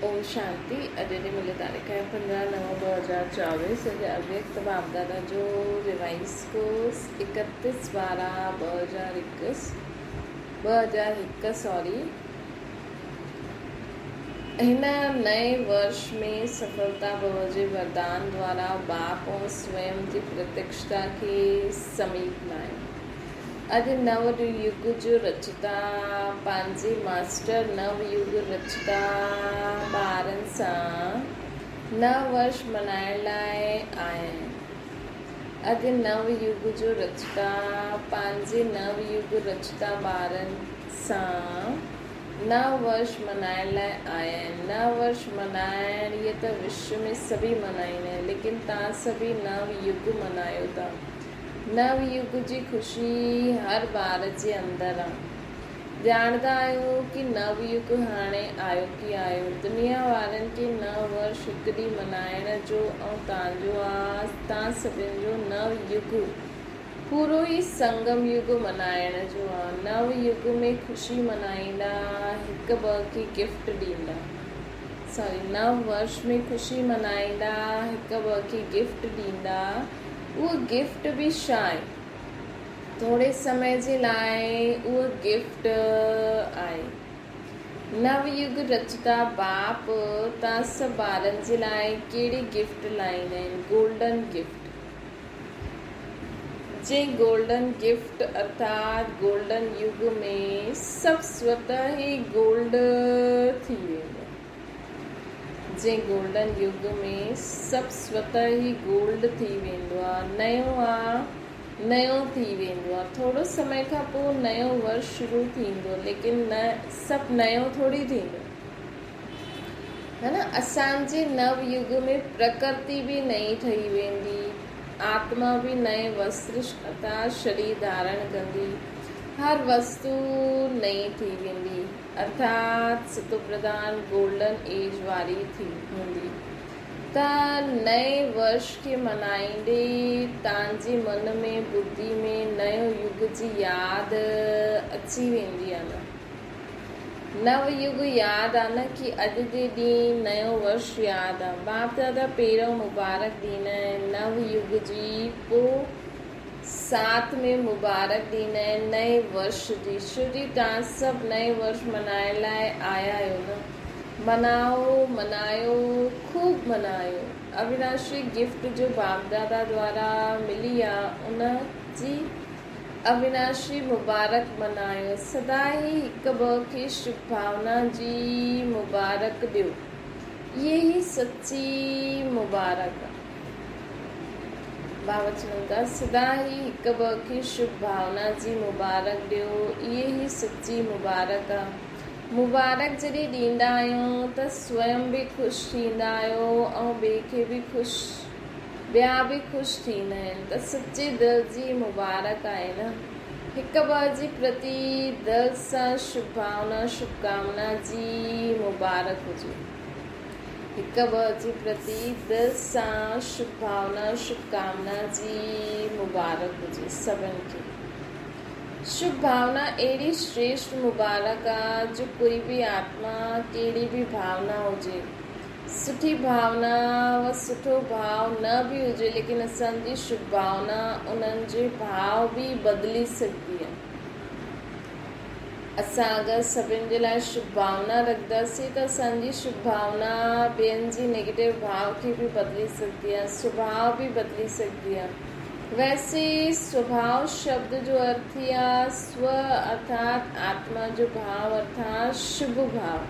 ओम शांति। अॼु जी मिली तारीख़ है 15/9/2024। अॼु अव्यक्त बाप दादा जो रिवाइज कोर्स 31/12/2021 सॉरी। हिन नए वर्ष में सफलता बाबा जे वरदान द्वारा बाप ऐं स्वयं जी प्रत्यक्षता के समीप लाए। अॼु नव युग जो रचता पंहिंजे मास्टर नव युग रचता ॿारनि सां नव वर्ष मल्हाइण लाइ आया आहिनि। अॼु नव युग जो रचता पंहिंजे नव युग रचता ॿारनि सां नव वर्ष मल्हाइण लाइ आया आहिनि। नव वर्ष मल्हाइण इहे त विश्व में सभी मल्हाईंदा आहिनि, लेकिन तव्हां सभी नव युग मल्हायो था। नव युग जी ख़ुशी हर ॿार जे अंदरि आहे। ॼाणंदा आहियो कि नव युग हाणे आयो कि आयो। दुनिया वारनि खे नव वर्ष हिकु ॾींहुं मल्हाइण जो ऐं तव्हांजो आहे, तव्हां सभिनि जो नव युग पूरो ई संगम युग मल्हाइण जो आहे। नव युग में ख़ुशी मल्हाईंदा, हिकु ॿ खे गिफ्ट ॾींदा। नव वर्ष में ख़ुशी मल्हाईंदा, हिकु ॿ खे गिफ्ट ॾींदा। उहो गिफ्ट बि छा आहे? थोरे समय जे लाइ उहो गिफ्ट आहे। नव युग रचता बाप तव्हां सभु ॿारनि जे लाइ कहिड़ी गिफ्ट लाईंदा आहिनि? Golden gift. जे गोल्डन गिफ्ट अर्थात गोल्डन युग में सभु स्वतः ई गोल्ड थी वेंदो। जे गोल्डन युग में सभु स्वतः ई गोल्ड थी वेंदो आहे। नयो आहे, नयो थी वेंदो आहे। थोरो समय खां पोइ नयो वर्ष शुरू थींदो, लेकिन न सभु नयो थोरी थींदो है न। असांजे नव युग में प्रकृति बि नई ठही वेंदी, आत्मा बि नए वस्त्र अर्थात शरीर धारण कंदी, हर वस्तु नई थी वेंदी अर्थात सतो प्रधान गोल्डन एज वारी थी हूंदी। त नए वर्ष खे मल्हाईंदे तव्हांजे मन में बुद्धि में नयो युग जी यादि अची वेंदी आहे न। नव युग यादि आहे न कि अॼु जे ॾींहुं नयो वर्ष यादि आहे। बाप दादा पहिरियों मुबारक ॾींदा आहिनि नव युग जी, पोइ साथ में मुबारक ॾींदा आहिनि नए वर्ष जी। छो जी तव्हां सभु नए वर्ष मल्हाइण लाइ आया आहियो न। मनाओ, मल्हायो, खूब मल्हायो। अविनाशी गिफ्ट जो बाप दादा द्वारा मिली आहे, उन जी अविनाशी मुबारक मल्हायो। सदा ई हिकु ॿ खे शुभ भावना जी मुबारक ॾियो। इहे ई सची मुबारक आहे। बाबा चवनि था सदा ई हिकु ॿ खे शुभ भावना जी मुबारक ॾियो। इहे ई सची मुबारक आहे। मुबारक जॾहिं ॾींदा आहियूं त स्वयं बि ख़ुशि थींदा आहियो ऐं ॿिए खे बि ॿिया बि ख़ुशि थींदा आहिनि। त सचे दिलि जी मुबारक आहे न। हिकु ॿ जे प्रति दिलि सां शुभ भावना शुभकामना जी मुबारक हुजे। हिकु ॿ जे प्रति दिलि सां शुभ भावना शुभकामना जी मुबारक हुजे सभिनि खे। शुभ भावना अहिड़ी श्रेष्ठ मुबारक आहे जो कोई बि आत्मा कहिड़ी बि भावना हुजे, सुठी भावना व सुठो भाव न बि हुजे, लेकिन असांजी शुभ भावना उन्हनि जे भाव बि बदिली सघंदी आहे। असां अगरि सभिनि जे लाइ शुभ भावना रखंदासीं त असांजी शुभ भावना ॿियनि जी नेगेटिव भाव खे बि बदिली सघंदी आहे, स्वभाव बि बदिली सघंदी आहे। वैसे स्वभाव शब्द जो अर्थ ई आहे स्व अर्थात आत्मा जो भाव अर्थात शुभ भाव।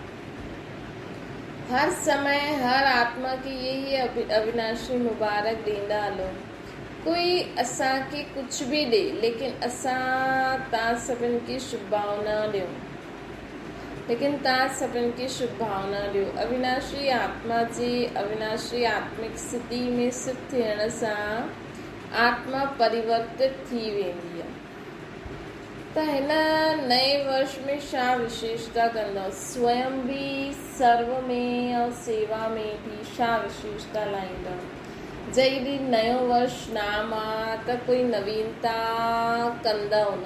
हर समय हर आत्मा खे यही अविनाशी मुबारक ॾींदा हलो। कोई असांखे कुझु बि ॾे, लेकिन तव्हां सभिनि खे शुभ भावना ॾियो, लेकिन तव्हां सभिनि खे शुभ भावना ॾियो। अविनाशी आत्मा जी अविनाशी आत्मिक स्थिति में स्थित थियण सां आत्मा परिवर्तित थी वेंदी आहे। त हिन नए वर्ष में छा विशेषता कंदव? स्वयं बि सर्व में ऐं सेवा में बि छा विशेषता लाईंदव? जॾहिं नयो वर्ष नाम आहे त कोई नवीनता कंदव न।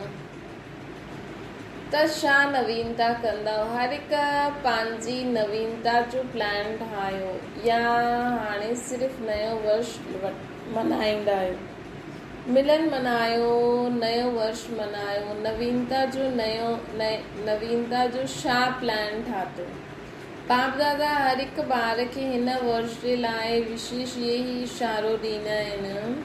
त छा नवीनता कंदव? हर हिकु पंहिंजी नवीनता जो प्लान ठाहियो या हाणे सिर्फ़ु नयो वर्ष मल्हाईंदा आहियो? मिलन मल्हायो, नयो वर्ष मल्हायो, नवीनता जो छा प्लान ठातो? बाप दादा हर हिकु ॿार खे हिन वर्ष जे लाइ विशेष इहो ई इशारो ॾींदा आहिनि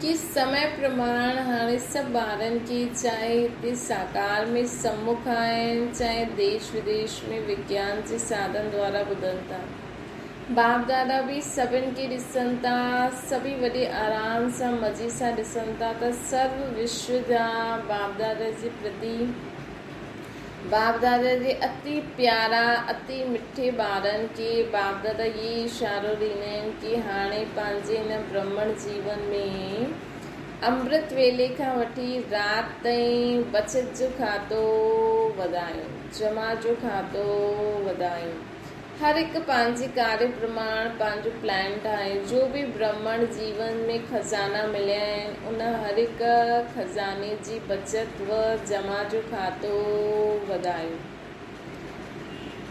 कि समय प्रमाण हाणे सभु ॿारनि खे चाहे हिते साकार में सम्मुख आहिनि चाहे देश विदेश में विज्ञान जे साधन द्वारा ॿुधनि था। बाप दादा बि सभिनि खे ॾिसनि था, सभी वॾे आराम सां मज़े सां ॾिसनि था त सर्व विश्व जा बाप दादा जे प्रति बाप दादा जे अति प्यारा अति मिठे ॿारनि खे बाप दादा ये इशारो ॾींदा आहिनि कि हाणे पंहिंजे हिन ब्रह्मण जीवन में अमृत वेले खां वठी राति ताईं बचत जो खातो वधायो, जमा जो खातो वधायो। हर हिकु पंहिंजे कार्य प्रमाण पंहिंजो प्लान ठाहे। जो बि ब्रह्मण जीवन में खज़ाना मिलिया आहिनि उन हर हिकु खज़ाने जी बचत व जमा जो खातो वधायो।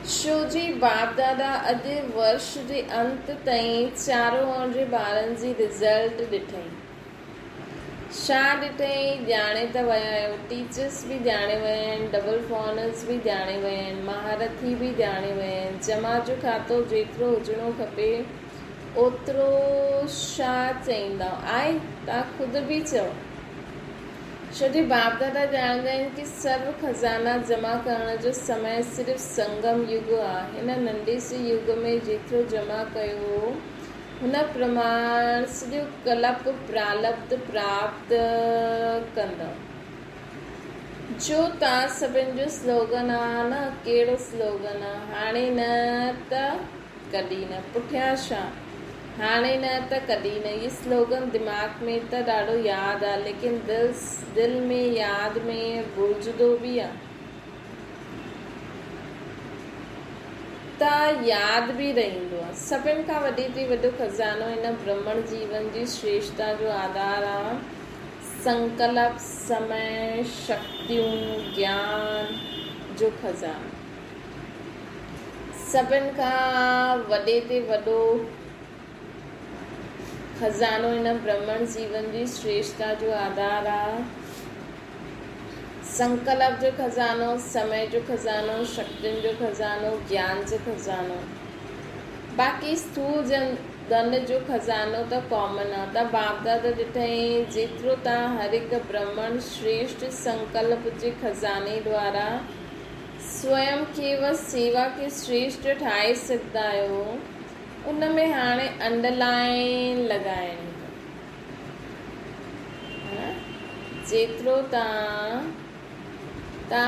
छो जी बाप दादा अॼु वर्ष जे अंत ताईं चारों ओर जे ॿारनि जी रिज़ल्ट ॾिठई। छा ॾिठई? ॼाणे त विया आहियो, टीचर्स बि ॼाणे विया आहिनि, डबल फॉर्नर्स बि ॼाणे विया आहिनि, महारथी बि ॼाणे विया आहिनि। जमा जो खातो जेतिरो हुजणो खपे ओतिरो छा चईंदा आहे? तव्हां ख़ुदि बि चओ। छो जो बाप दादा ॼाणंदा आहिनि कि सर्व खज़ाना जमा करण जो समय सिर्फ़ु संगम युग आहे। हिन नंढे से युग में जेतिरो जमा कयो हुन प्रमाण सॼो कल्प प्रालब्ध प्राप्त कंदव। जो तव्हां सभिनि जो स्लोगन आहे न, कहिड़ो स्लोगन आहे? हाणे न त कॾहिं न, पुठियां छा? हाणे न त कॾहिं न। इहो स्लोगन दिमाग़ में त ॾाढो यादि आहे लेकिन दिलि में यादि में बुरजदो बि आहे त यादि बि रहंदो आहे। सभिनि खां वॾे ते वॾो खज़ानो हिन ब्रह्मण जीवन जी श्रेष्ठता जो आधार आहे संकल्प, समय, शक्तियूं, ज्ञान जो खज़ानो। सभिनि खां वॾे ते वॾो खज़ानो हिन ब्रह्मण जीवन जी श्रेष्ठता जो आधार आहे संकल्प जो खज़ानो, समय जो खज़ानो, शक्तियुनि जो खज़ानो, ज्ञान जो खज़ानो। बाक़ी स्थूल धन जो खज़ानो त कॉमन आहे। त बाप दादा ॾिठई जेतिरो तव्हां हर हिकु ब्रह्मण श्रेष्ठ संकल्प जे खज़ाने द्वारा स्वयं खे व सेवा खे श्रेष्ठ ठाहे सघंदा आहियो उन में हाणे अंडरलाइन लॻाइणी। जेतिरो तव्हां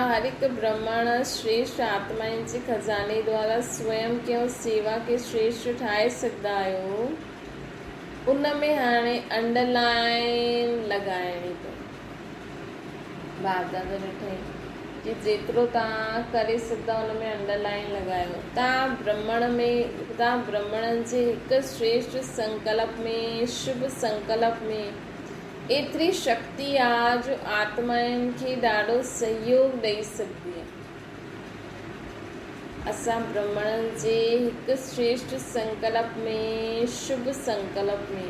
हर हिकु ब्रह्मण श्रेष्ठ आत्माउनि जे खज़ाने द्वारा स्वयं खे ऐं सेवा खे श्रेष्ठ ठाहे सघंदा आहियो उन में हाणे अंडरलाइन लॻाइणी अथव। बाप दादा ॾिठई कि जेतिरो तव्हां करे सघंदा उन में अंडरलाइन लॻायो। तव्हां ब्रह्मणनि जे हिकु श्रेष्ठ संकल्प में, शुभ संकल्प में एतिरी शक्ति आहे जो आत्माउनि खे ॾाढो सहयोग ॾेई सघंदी आहे। असां ब्रह्मणनि जे हिकु श्रेष्ठ संकल्प में, शुभ संकल्प में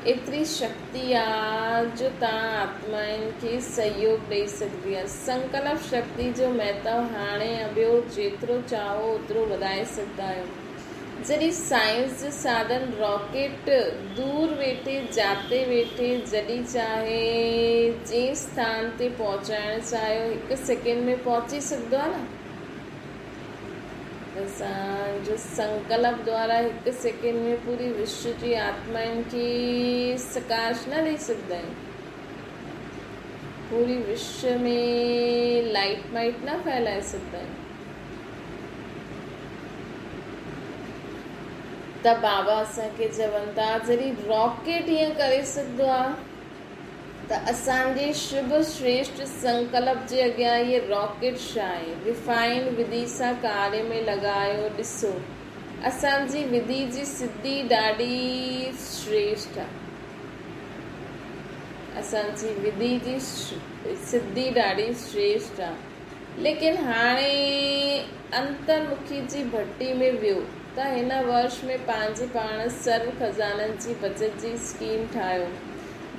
एतिरी शक्ति आहे जो तव्हां आत्माउनि खे सहयोग ॾेई सघंदी आहे। संकल्प शक्ति जो महत्व हाणे ॿियो जेतिरो चाहो ओतिरो वधाए सघंदा आहियो। जॾहिं साइंस जो साधन रॉकेट दूर वेठे जाते वेठे जॾहिं चाहे जंहिं स्थान ते पहुचाइणु चाहियो हिकु सेकेंड में पहुची सघंदो आहे न। असांजो संकल्प द्वारा हिकु सेकेंड में पूरी विश्व जी आत्माउनि खे सकाश न ॾेई सघंदा आहियूं। पूरी विश्व में लाइट माइट न फैलाए सघंदा आहियूं। त बाबा असांखे चवनि था जॾहिं रॉकेट ईअं करे सघंदो आहे त असांजे शुभ श्रेष्ठ संकल्प जे अॻियां इहे रॉकेट छा आहे। रिफाइन विधि सां कार्य में लॻायो ॾिसो असांजी विधि जी सिद्धि ॾाढी श्रेष्ठ आहे। असांजी विधि जी सिद्धि ॾाढी श्रेष्ठ आहे। लेकिन हाणे अंतर्मुखी जी भट्टी में वियो त हिन वर्ष में पंहिंजे पाण सर्व खज़ाननि जी बचत जी स्कीम ठाहियो,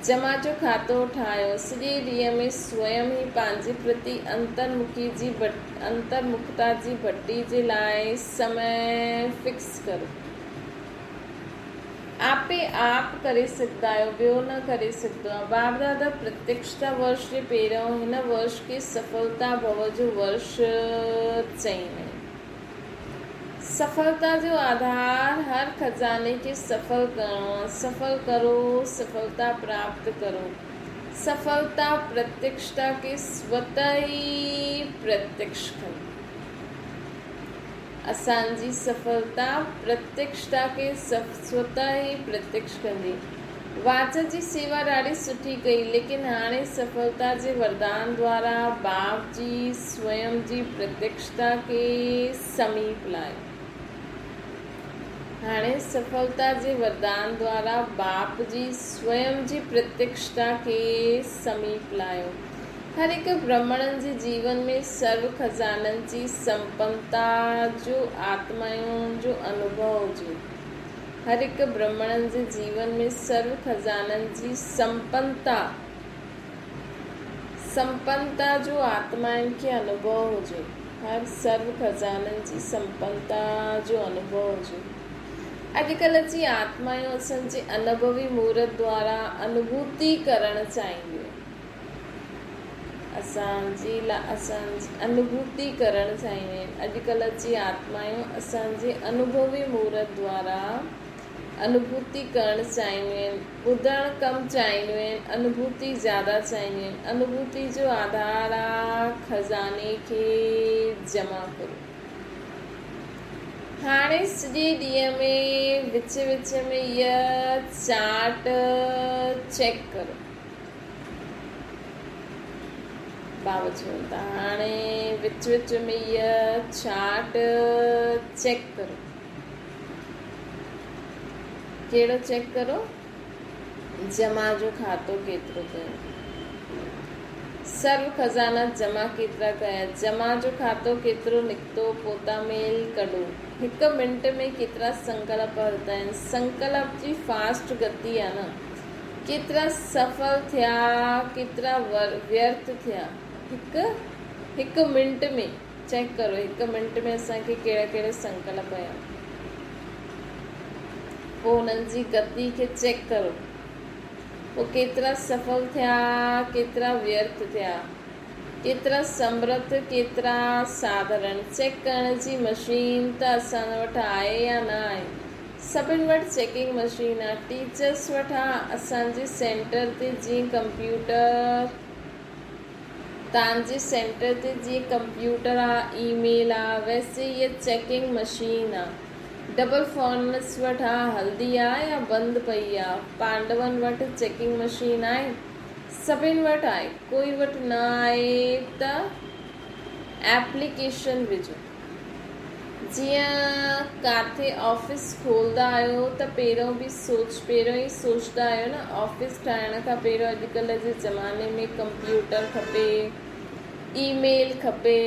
जमा जो खातो ठाहियो। सॼे ॾींहं में स्वयं ई पंहिंजे प्रति अंतर्मुखता जी भट्टी जे लाइ समय फिक्स करो। आपे आप करे सघंदा आहियो, ॿियो न करे सघंदो आहे। बाप दादा प्रत्यक्षता वर्ष जे पहिरियों हिन वर्ष खे सफलता भव जो वर्ष चईंदा आहिनि। सफलता जो आधार हर खजाने के सफल करो, सफल करो, सफलता प्राप्त करो। सफलता प्रत्यक्षता के स्वतः ही प्रत्यक्ष करो। असांजी सफलता प्रत्यक्षता के स्वतः ही प्रत्यक्ष कंदी। वाच जी सेवा ॾाढी सुठी कई, लेकिन हाणे सफलता जे वरदान द्वारा बाप जी स्वयं जी प्रत्यक्षता के समीप लायो। हाणे सफलता जे वरदान द्वारा बाप जी स्वयं जी प्रत्यक्षता के समीप लायो। हर हिकु ब्राह्मणनि जे जीवन में सर्व खजाननि जी संपन्नता जो आत्माउनि जो अनुभव हुजे। हर हिकु ब्राह्मणनि जे जीवन में सर्व खजाननि जी संपन्नता जो आत्माउनि खे अनुभव हुजे। हर सर्व खजाननि जी संपन्नता जो अनुभव हुजे। अॼुकल्ह जी आत्माऊं असांजे अनुभवी मुहूर्त द्वारा अनुभूति करणु चाहींदियूं। असांजी अनुभूति करणु चाहींदियूं आहिनि। अॼुकल्ह जी आत्माऊं असांजे अनुभवी मुहूर्त द्वारा अनुभूति करणु चाहींदियूं आहिनि, ॿुधणु कमु चाहींदियूं आहिनि, अनुभूति ज़्यादा चाहींदियूं आहिनि। अनुभूति जो आधार आहे खज़ाने खे जमा करो। हाणे सॼे ॾींहं में विच विच में इहा चार्ट चेक करो। बाबा चवनि था हाणे विच विच में इहा चार्ट चेक करो। कहिड़ो चेक करो? जमा जो खातो केतिरो कयो, सर्व खज़ाना जमा केतिरा कया, जमा जो खातो केतिरो निकितो, पोता मेल कढो। हिकु मिंट में केतिरा संकल्प हलंदा आहिनि। संकल्प जी फास्ट गति आहे न। केतिरा सफल थिया, केतिरा व्यर्थ थिया। हिकु मिंट में चेक करो। हिकु मिंट में असांखे कहिड़ा कहिड़ा संकल्प आया, पोइ हुननि जी गति खे चेक करो। पोइ केतिरा सफल थिया, केतिरा व्यर्थ थिया, केतिरा समर्थ, केतिरा साधारण। चेक करण जी मशीन त असां वटि आहे या न आहे। सभिनि वटि चेकिंग मशीन आहे। टीचर्स वटि आहे। असांजे सेंटर ते जीअं कंप्यूटर, तव्हांजे सेंटर ते जीअं कंप्यूटर आहे, ईमेल आहे, वैसे इहा चेकिंग मशीन आहे। डबल फॉर्नस वटि आहे, हल्दी आहे या बंदि पई आहे। पांडवनि वटि चेकिंग मशीन आहे, सभिनि वटि आहे। कोई वटि न आहे त एप्लीकेशन विझो। जीअं किथे ऑफिस खोलंदा आहियो त पहिरियों ई सोचंदा आहियो न। ऑफिस ठाहिण खां पहिरियों अॼुकल्ह जे ज़माने में कंप्यूटर खपे, ईमेल खपे,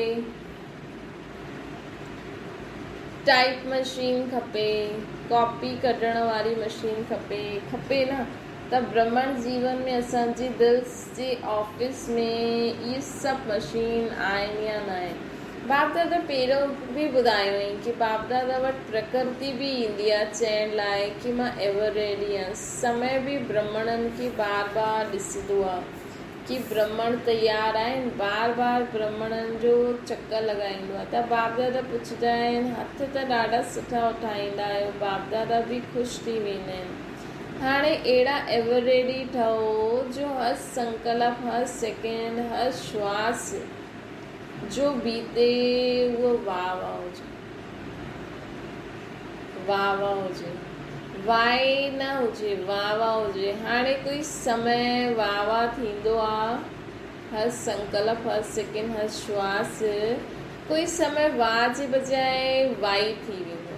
टाइप मशीन खपे, कॉपी कढण वारी मशीन खपे न। त ब्रह्मण जीवन में असांजी दिलि जे ऑफिस में इहे सभु मशीन आहिनि या न आहिनि। बाप दादा पहिरियों बि ॿुधायो हुई कि बाप दादा वटि प्रकृति बि ईंदी आहे चइण लाइ कि मां एवर रेडी आहियां। समय बि ब्राह्मणनि खे बार बार ॾिसंदो आहे कि ब्राह्मण तयारु आहिनि। बार बार ब्राह्मणनि जो चकर लॻाईंदो आहे। त बाप दादा पुछंदा आहिनि, हथ त ॾाढा सुठा उठाईंदा आहियो। बाप दादा बि ख़ुशि थी वेंदा आहिनि। हाणे अहिड़ा एवर रेडी ठहो जो हर संकल्प, हर सेकेंड, हर श्वास जो बीते उहो वाह वाह हुजे, वाह वाह हुजे, वाए न हुजे, वाह वाह हुजे। हाणे कोई समय वाह वाह थींदो आहे, हर संकल्प, हर सेकेंड, हर श्वास। कोई समय वाह जे बजाए वाई थी वेंदो।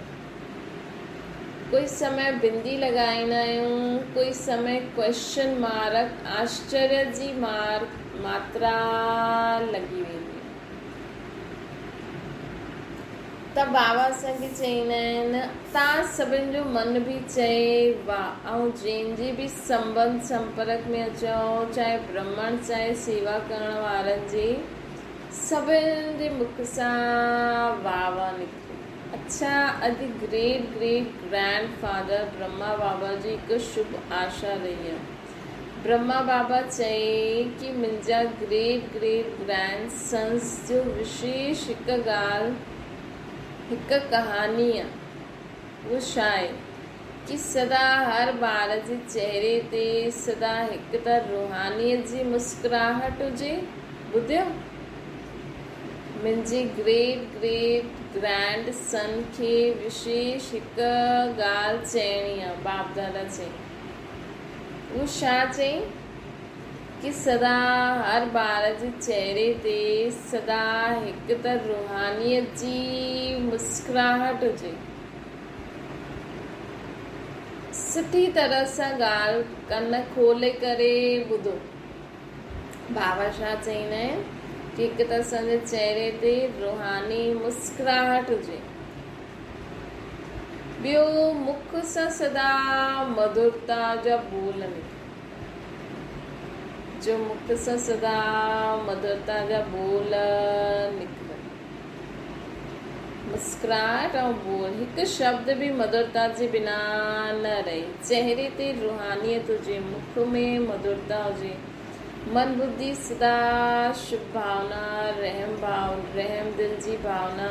कोई समय बिंदी लॻाईंदा आहियूं, कोई समय क्वेश्चन मार्क, आश्चर्य जी मात्रा लॻी वेंदी। त बाबा असांखे चईंदा आहिनि तव्हां सभिनि जो मन बि चए वाह, ऐं जंहिंजी बि संबंध संपर्क में अचो, चाहे ब्राह्मण चाहे सेवा करण वारनि जी, सभिनि जे मुख सां वाह वाह निकिरे। अच्छा, अॼु great great grandfather Brahma Baba ji हिकु शुभ आशा रही आहे। ब्रह्मा बाबा चई कि मुंहिंजा ग्रेट ग्रेट ग्रैंड सन्स जो विशेष हिकु ॻाल्हि, हिकु कहानी आहे। वो छा आहे कि सदा हर ॿार जे चेहरे ते सदा हिकु त रूहानीअत जी मुस्कुराहट हुजे। ॿुधियो, मुंहिंजे ग्रेट ग्रेट ग्रैंड सन खे विशेष हिकु ॻाल्हि चइणी आहे। बाप दादा चई, वो छा चई कि सदा हर ॿार जे चेहरे ते सदा हिकु त रूहानीअत जी मुस्कुराहट हुजे। सुठी तरह सां ॻाल्हि कन खोले करे ॿुधो। बाबा छा चईंदा आहिनि कि हिकु त असांजे चेहरे ते रूहानी मुस्कुराहट हुजे। ॿियो, मुख सां सदा मधुरता जा ॿोल निकिरे। जो मुख सां सदा मधुरता जा ॿोल निकिरनि। मुस्कुराहट ऐं ॿोल, हिकु शब्द बि मधुरता जे बिना न रहे। चेहरे ते रूहानियत हुजे, मुख में मधुरता हुजे, मन बुद्धि सदा शुभ भावना, रहम दिल जी भावना,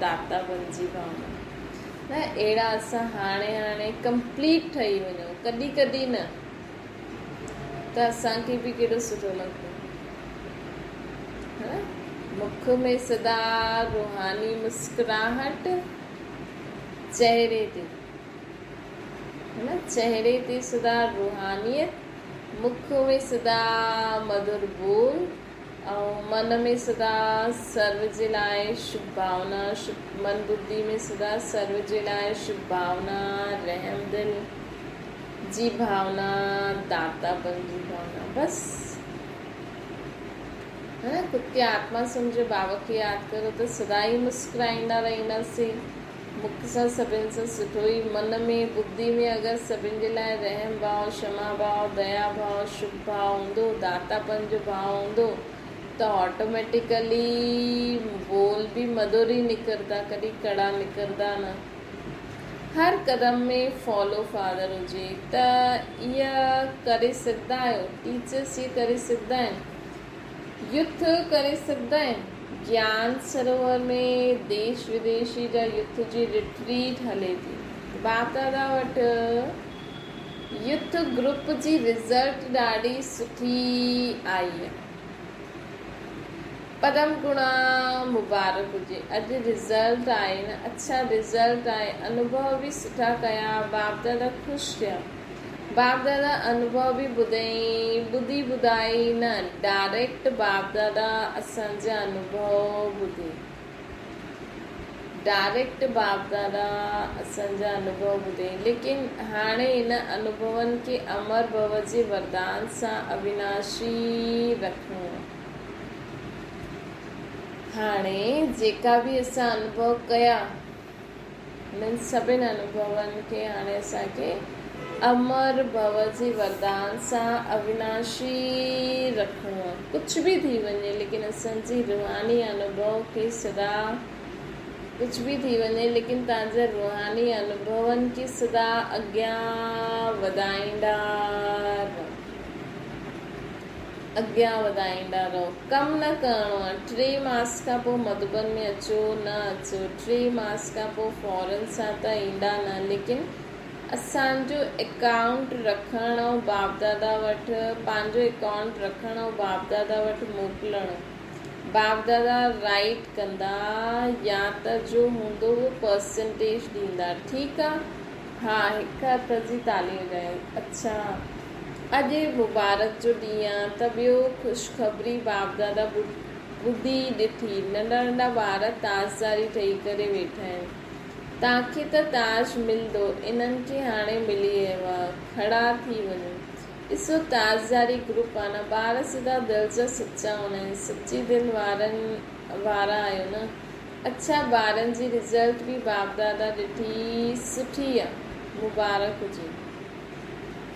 दातापन जी भावना। न अहिड़ा असां हाणे कंप्लीट ठही वञूं, कॾहिं कॾहिं न, त असांखे बि केॾो सुठो लॻंदो। मुख में सदा रूहानी मुस्कुराहट, चेहरे ते चेहरे ते सदा रूहानियत, मुख में सदा मधुर बोल, ऐं मन में सदा सर्व जे लाइ शुभ भावना, मन बुद्धि में सदा सर्व जे लाइ शुभ भावना, रहम दिल जी भावना, दातापन जी भावना। बस है ना, खुद की आत्मा समझो, बाबा खे यादि करो त सदा ई मुस्कुराईंदा रहंदासीं। मुख सां सभिनि सां सुठो ई, मन में बुद्धि में अगरि सभिनि जे लाइ रहम भाव, क्षमा भाव, दया भाव, शुभ भाव हूंदो, दातापन जो भाव हूंदो, त ऑटोमेटिकली बोल बि मधुर ई निकिरंदा, कॾहिं कड़ा निकिरंदा न। हर कदम में फॉलो फादर हुजे त इहा करे सघंदा आहियो। टीचर्स ये करे सघंदा आहिनि, युथ करे सघंदा आहिनि। ज्ञान सरोवर में देश विदेशी जा युथ जी रिट्रीट हले थी। बाप दादा वटि युथ ग्रुप जी रिज़ल्ट ॾाढी सुठी आई आहे। पदम गुणा मुबारक हुजे। अॼु रिज़ल्ट आहे न, अच्छा रिज़ल्ट आहे, अनुभव बि सुठा कया, बाप दादा ख़ुशि थिया। बाप दादा अनुभव बि ॿुधी ॿुधाई न, डायरेक्ट बाप दादा असांजा अनुभव ॿुधे। डायरेक्ट बाप दादा असांजा अनुभव ॿुधे। लेकिन हाणे इन अनुभवनि खे अमर भव जे वरदान सां अविनाशी रखणो आहे। हाणे जेका बि असां अनुभव कया, हिननि सभिनि अनुभवनि खे हाणे असांखे अमर भव जे वरदान सां अविनाशी रखणो आहे। कुझु बि थी वञे, लेकिन असांजी रूहानी अनुभव खे सदा, कुझु बि थी वञे, लेकिन तव्हांजा रूहानी अनुभवनि खे सदा अॻियां वधाईंदा रहो, अॻियां वधाईंदा रहो। कमु न करिणो आहे। 3 मास खां पोइ मधुबन में अचो न अचो, 3 मास खां पोइ फॉरन सां त ईंदा न, लेकिन असांजो अकाउंट रखणु बाप दादा वटि, पंहिंजो अकाउंट रखणु बाप दादा वटि मोकिलणु। बाप दादा राइट कंदा या त जो हूंदो उहो परसेंटेज ॾींदा। ठीकु आहे, हा, हिकु हथ जी ताली वॼायो। अच्छा, अॼु मुबारक जो ॾींहुं आहे, त ॿियो ख़ुशख़बरी बाप दादा ॿुधी ॾिठी। नंढा नंढा ॿार ताजदारी ठही करे वेठा आहिनि। तव्हांखे त ताज मिलंदो, इन्हनि खे हाणे मिली वियो आहे, खड़ा थी वञो। ॾिसो, ताजदारी ग्रुप आहे न, ॿार सिधा दिलि जा सचा हूंदा आहिनि। सची दिलि वारा आहियो न, अच्छा, ॿारनि जी रिज़ल्ट बि बाप दादा ॾिठी सुठी आहे, मुबारक हुजे।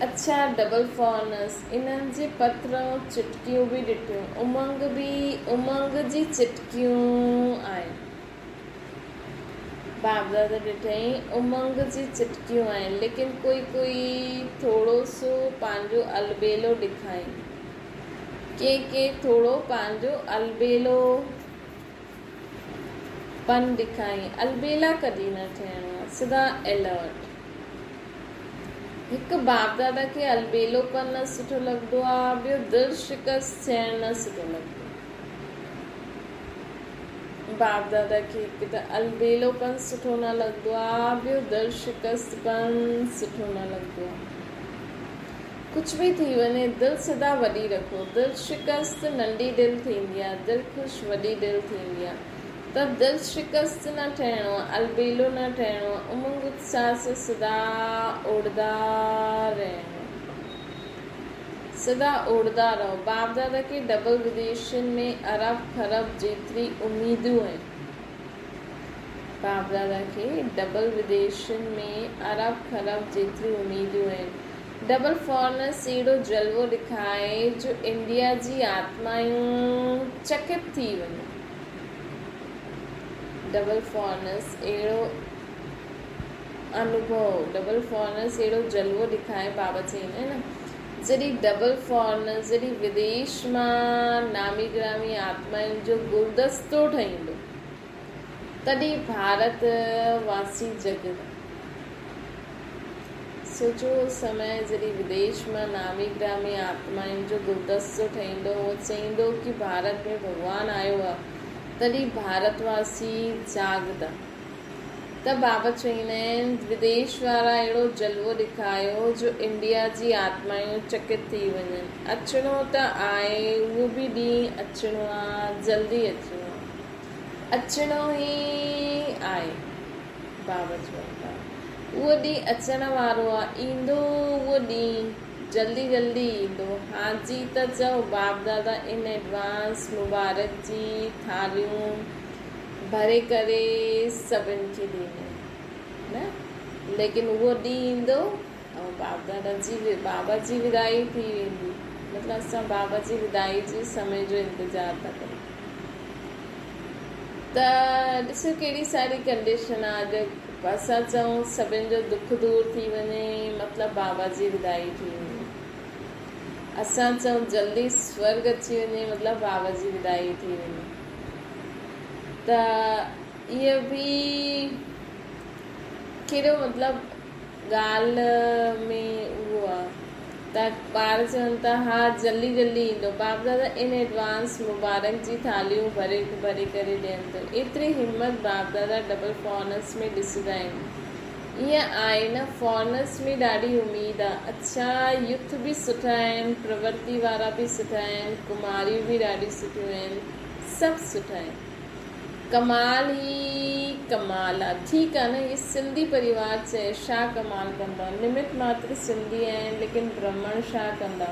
अच्छा, डबल फॉर्नस इन्हनि जे पत्र चिटकियूं बि ॾिठियूं, उमंग जी चिटकियूं आहिनि। बाप दादा ॾिठई उमंग जी चिटकियूं आहिनि, लेकिन कोई थोरो सो पंहिंजो अलबेलो ॾेखारियईं, के थोरो पंहिंजो अलबेलो पन ॾेखारियईं। अलबेला कॾहिं न थियणो आहे, सदा अलर्ट। हिकु बाप दादा खे अलबेलोपन न सुठो लॻंदो आहे, ॿियो दिलि शिकस्त थियणु न सुठो लॻंदो आहे। बाप दादा खे हिकु त अलबेलोपन सुठो न लॻंदो आहे, ॿियो दिलि शिकस्तपन सुठो न लॻंदो आहे। कुझु बि थी वञे दिलि सदा वॾी रखो। दिलि शिकस्त नंढी दिलि थींदी आहे, दिलि ख़ुशि वॾी दिलि थींदी आहे। त दिलि शिकस्त न ठहिणो आहे, अलबेलो न ठहिणो आहे, उमंग उत्साह से सदा उड़दा रहणो, सदा उड़दा रहो। बाप दादा खे डबल विदेशनि में अरब खरब जेतिरी उम्मीदूं आहिनि। बाप दादा खे डबल विदेशनि में अरब खरब जेतिरी उम्मीदूं आहिनि। डबल फॉर्नस अहिड़ो जलवो ॾेखारे जो इंडिया जी आत्मायूं चकित थी वञे। डबल फॉर्नस अहिड़ो अनुभव, डबल फॉर्नस अहिड़ो जलवो ॾेखारे, बाबा चईंदा आहिनि न, जॾहिं डबल फॉर्नस जॾहिं विदेश मां नामी ग्रामी आत्माउनि जो गुलदस्तो ठहींदो, तॾहिं भारत वासी जग सोचो समय जॾहिं विदेश मां नामी ग्रामी आत्माउनि जो गुलदस्तो ठहींदो, उहो चईंदो कि भारत में भॻवानु आयो आहे, तॾहिं भारतवासी जागदा। त बाबा चवंदा आहिनि विदेश वारा अहिड़ो जलवो ॾेखारियो जो इंडिया जी आत्मायूं चकित थी वञनि। अचिणो त आहे, उहो बि ॾींहुं अचिणो आहे, जल्दी अचिणो आहे, अचिणो ई आहे। बाबा चवंदा उहो ॾींहुं अचण वारो आहे, ईंदो उहो ॾींहुं, जल्दी जल्दी ईंदो। हाजी त चओ, बाप दादा इन एडवांस मुबारक जी थालियूं भरे करे सभिनि खे ॾींदा न, लेकिन उहो ॾींहुं ईंदो ऐं बाबा जी विदाई थी वेंदी। मतिलबु असां बाबा जी विदाई जे समय जो इंतज़ारु था कयूं। त ॾिसो कहिड़ी सारी कंडीशन आहे। अॼु असां चऊं सभिनि जो दुख दूर थी वञे, मतिलबु बाबा जी विदाई थी वञे। असां चऊं जल्दी स्वर्ग अची वञे, मतिलबु बाबा जी विदाई थी वञे। त इहो बि कहिड़ो मतिलबु ॻाल्हि में उहो आहे। त ॿार चवनि था हा जल्दी जल्दी ईंदो। बाप दादा इन एडवांस मुबारक जी थालियूं भरे करे ॾियनि था। एतिरी हिमत बाप दादा डबल फॉर्नस में ॾिसंदा आहिनि। ईअं आहे न, फॉर्नस में ॾाढी उमेदु आहे। अच्छा, युथ बि सुठा आहिनि, प्रवृत्ति वारा बि सुठा आहिनि, कुमारियूं बि ॾाढी सुठियूं आहिनि, सभु सुठा आहिनि। कमाल ई कमाल आहे। ठीकु आहे न, इहे सिंधी परिवार चए छा कमाल कंदा, निमित मात्र सिंधी आहिनि, लेकिन ब्राह्मण छा कंदा,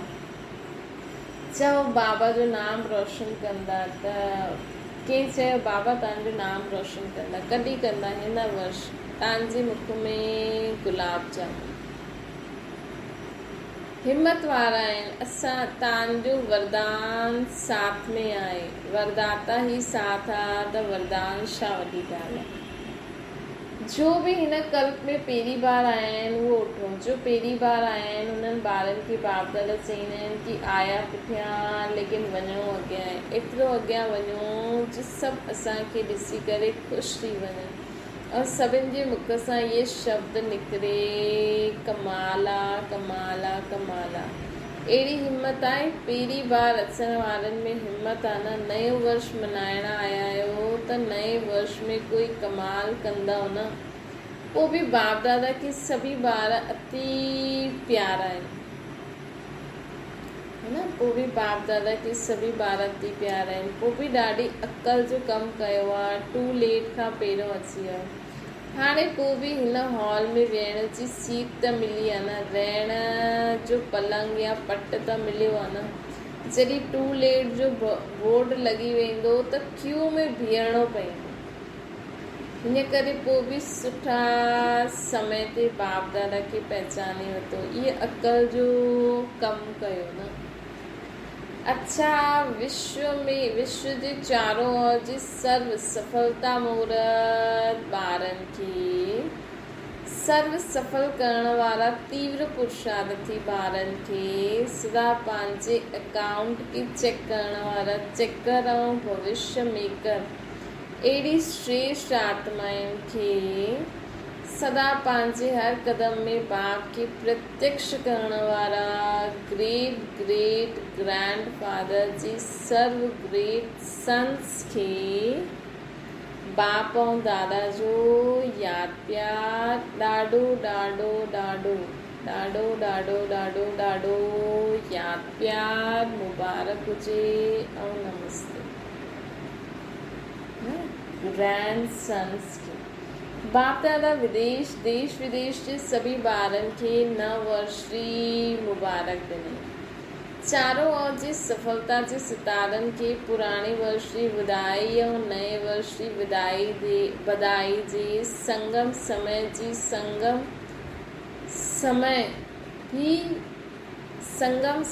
चओ बाबा जो नाम रोशन कंदा। त कंहिं चयो बाबा तव्हांजो नाम रोशन कंदा, कॾहिं कंदा, हिन वर्ष तव्हांजे मुख में गुलाब जामुन। हिम्मत वारा आहिनि। असां तव्हांजो वरदान साथ में आहे, वरदाता ही साथ आहे, त वरदान छा वॾी ॻाल्हि आहे। जो बि हिन कल्प में पहिरीं बार आया आहिनि उहो उठो। जो पहिरीं बार आया आहिनि उन्हनि ॿारनि खे बाप दादा चईंदा आहिनि कि आया पुठियां, लेकिन वञो अॻियां आहे। एतिरो अॻियां वञो जो सभु असांखे ॾिसी करे ख़ुशि थी वञनि और सभिनि जे मुख सां इहे शब्द निकिरे, कमाला कमाला कमाला। अहिड़ी हिम्मत आहे। पहिरीं बार अचण वारनि में हिम्मत आहे न। नयो वर्ष मल्हाइण आया आहियो त नए वर्ष में कोई कमाल कंदव न। पोइ बि बाप दादा के सभी ॿार अति प्यारा आहिनि, है न। पोइ बि बाप दादा के सभी ॿार अति प्यारा आहिनि। पोइ बि ॾाढी अक़ल जो कमु कयो आहे। टू लेट खां पहिरियों अची वियो। हाणे पोइ बि हिन हॉल में वेहण जी सीट त मिली आहे न, रहण जो पलंग या पट त मिलियो आहे न। जॾहिं टू लेट जो बोर्ड लॻी वेंदो त क्यू में बीहणो पवंदो। इन करे पोइ बि सुठा समय ते बाप दादा खे पहचाने वरितो। इहे अकल जो कमु कयो न। अच्छा, विश्व जे चारों ओर जी सर्व सफलता मूर्त ॿारनि खे सर्व सफल करण वारा तीव्र पुरुषार्थी ॿारनि खे सदा पंहिंजे अकाउंट खे चेक करण वारा चेकर ऐं भविष्य मेकर अहिड़ी श्रेष्ठ आत्माउनि खे सदा पंहिंजे हर कदम में बाप खे प्रत्यक्ष करण वारा ग्रेट ग्रेट ग्रैंड फादर जी सर्व ग्रेट सन्स खे बाप ऐं दादा जो यादि प्यार ॾाढो ॾाढो ॾाढो ॾाढो ॾाढो ॾाढो ॾाढो यादि प्यार मुबारक हुजे ऐं नमस्ते। ग्रैंड सन्स खे बाप दादा विदेश देश विदेश जे सभी ॿारनि खे नव वर्ष जी मुबारक ॾिनी। चारों ओर जी सफलता जे सितारनि खे पुराणे वर्ष जी विदाई ऐं नए वर्ष जी बधाई जे संगम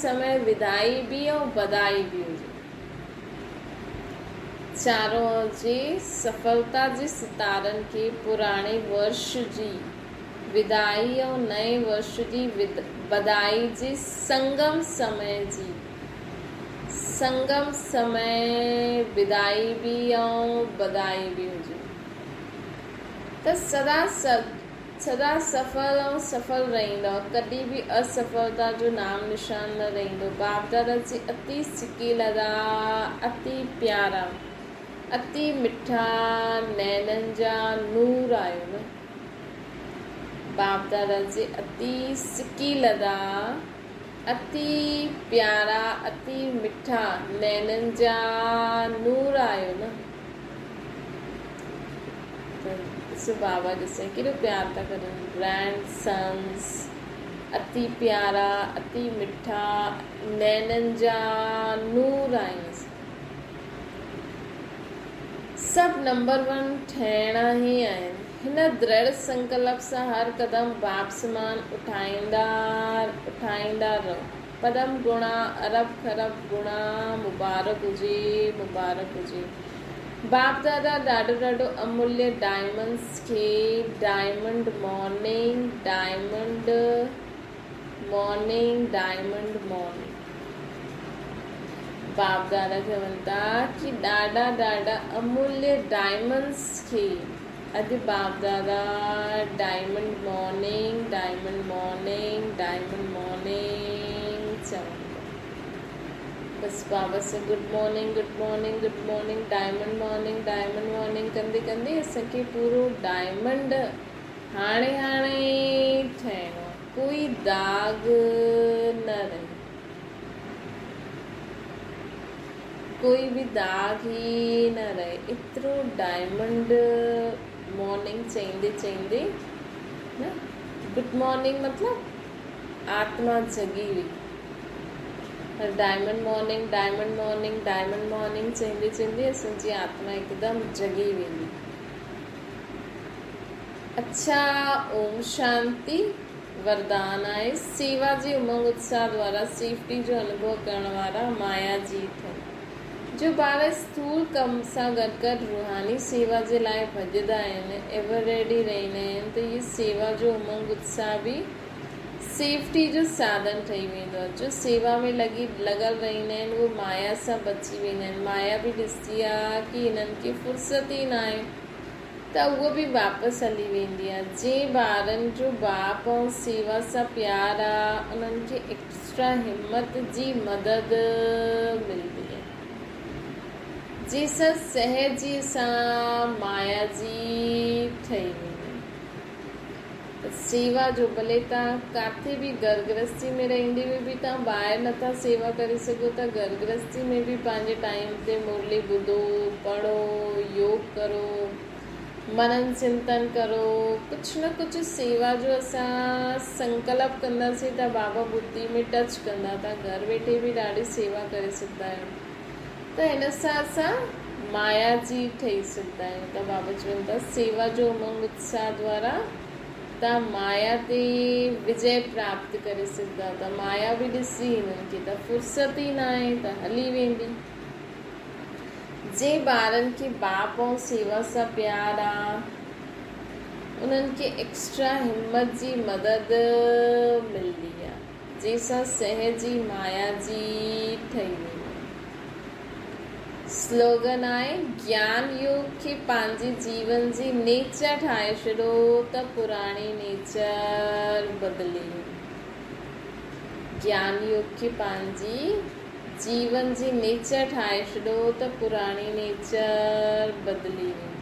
समय विदाई बि ऐं बधाई बि हुजे। चारों ओर जी सफलता जे सितारनि खे पुराणे वर्ष जी विदाई ऐं नए वर्ष जी बधाई जे संगम समय विदाई बि ऐं बधाई बि हुजे। त सदा सफल रहंदो, कॾहिं बि असफलता जो नाम निशान न रहंदो। बाप दादा जी अति सिकीलदा, अति प्यारा, अति मिठा नैननि जा नूर आयो न। बाप दादा जी अति सिकीलदा, अति प्यारा, अति मिठा नैननि जा नूर आयो न। ॾिसो बाबा ॾिसे केॾो प्यार था करनि। ग्रैंड सन्स, अति प्यारा, अति मिठा नैननि जा नूर आहिनि। सभु नंबर 1 ठहिणा ई आहिनि। हिन दृढ़ संकल्प सां हर कदम बाप समान उठाईंदा रहो। पदम गुणा अरब खरब गुणा मुबारक हुजे, मुबारक हुजे। बाप दादा ॾाढो ॾाढो अमूल्य डायमंड्स खे डायमंड मॉर्निंग बाप दादा चवनि था कि ॾाढा अमूल्य डायमंड्स खे अॼु बाप दादा डायमंड मॉर्निंग चवनि। बस बाबा से गुड मॉर्निंग डायमंड मॉर्निंग कंदे कंदे असांखे पूरो डायमंड हाणे ठहिणो, कोई दाग न रहे, कोई भी दाग ही न रहे। एतिरो डायमंड मॉर्निंग चईंदे न, गुड मॉर्निंग मतलब आत्मा जगी हुई। डायमंड मॉर्निंग चईंदे असांजी आत्मा हिकदमि जगी वेंदी। अच्छा, ओम शांति वरदान आहे। सेवा जे उमंग उत्साह द्वारा सेफ्टी जो अनुभव करण वारा माया जी थियनि। जो ॿार स्थूल कम सां गॾु रूहानी सेवा जे लाइ भॼंदा आहिनि, एवर रेडी रहंदा आहिनि, त इहे सेवा जो उमंग उत्साह बि सेफ्टी जो साधन ठही वेंदो आहे। जो सेवा में लॻल रहंदा आहिनि उहे माया सां बची वेंदा आहिनि। माया बि ॾिसंदी आहे कि हिननि खे फ़ुर्सत ई न आहे, त उहो बि वापसि हली वेंदी आहे। जंहिं ॿारनि जो बाप ऐं सेवा सां प्यार आहे उन्हनि खे एक्स्ट्रा हिम्मत जी मदद मिलंदी आहे, जंहिंसां सहजी सां माया जी ठही वेंदी। सेवा जो भले तव्हां किथे बि घर गृहस्थी में रहंदे हुए बि तव्हां ॿाहिरि नथा सेवा करे सघो था, घर गृहस्थी में बि पंहिंजे टाइम ते मुरली ॿुधो, पढ़ो, योग करो, मनन चिंतन करो, कुझु न कुझु सेवा जो असां संकल्प कंदासीं त बाबा बुद्धि में टच कंदा, तव्हां घर वेठे बि ॾाढी सेवा करे सघंदा आहियो। त हिन सां असां माया जी ठही सघंदा आहियूं। त बाबा चवनि था सेवा जो उमंग उत्साह द्वारा तव्हां माया ते विजय प्राप्त करे सघंदा। त माया बि ॾिसी हिननि खे त फुर्सत ई न आहे त हली वेंदी। जे ॿारनि खे बाप ऐं सेवा सां प्यार आहे उन्हनि खे एक्स्ट्रा हिम्मत जी मदद मिलंदी आहे, जंहिंसां सहजी माया जी ठही वेंदी। स्लोगन आहे ज्ञान योग खे पंहिंजे जीवन जी नेचर ठाहे छॾियो त पुराणी नेचर बदिली। ज्ञान योग खे पंहिंजी जीवन जी नेचर ठाहे छॾियो त पुराणी नेचर बदिली वेंदी।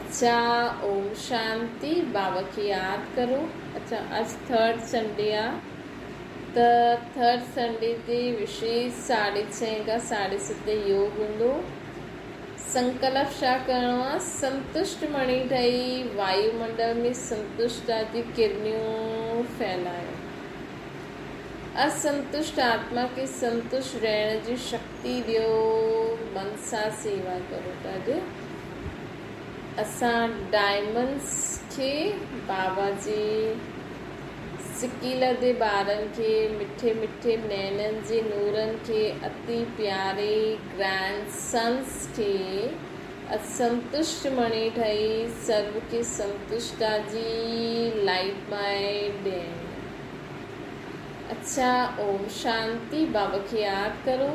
अच्छा, ओम शांति। बाबा खे यादि करो। अच्छा, अॼु 3rd संडे आहे त 3rd संडे ते विशेष 6:30 खां 7:30 योग हूंदो। संकल्प छा करिणो आहे? संतुष्ट मणी ठही वायुमंडल में संतुष्टता जी किरणियूं फैलायो। असंतुष्ट आत्मा खे संतुष्ट रहण जी शक्ति ॾियो। मन सां सेवा करो। त असां डायमंड्स खे बाबा जी सिकील जे ॿारनि खे मिठे मिठे नैननि जे नूरनि खे अति प्यारे ग्रैंड सन्स खे असंतुष्ट मणी ठही सर्व खे संतुष्टता जी लाइट में ॾियनि। अच्छा, ओम शांति। बाबा खे यादि करो।